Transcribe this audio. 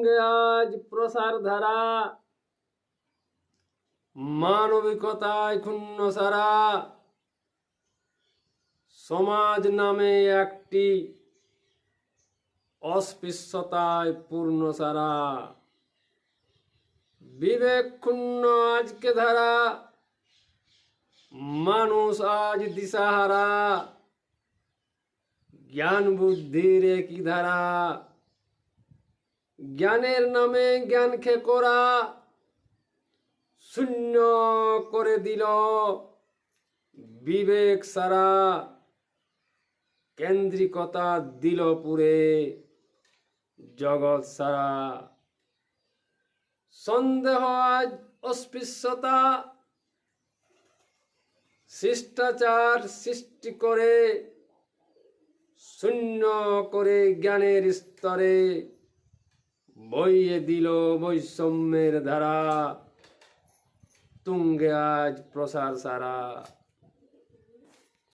তুঙ্গে আজ প্রসার ধারা, মানবিকতায় ক্ষুণ্ণ সারা, সমাজ নামে একটি অস্পৃশ্যতায় পূর্ণ সারা। বিবেক ক্ষুণ্ণ আজকে ধারা, মানুষ আজ দিশাহারা, জ্ঞান বুদ্ধির একই ধারা। জ্ঞানের নামে জ্ঞানকে করা শূন্য করে দিল বিবেক সারা, কেন্দ্রিকতা দিল পুরে জগৎ সারা। সন্দেহ আজ অস্পৃশ্যতা, শিষ্টাচার সৃষ্টি করে শূন্য করে জ্ঞানের স্তরে বইয়ে দিল বৈষম্যের ধারা, তুঙ্গে আজ প্রসার সারা।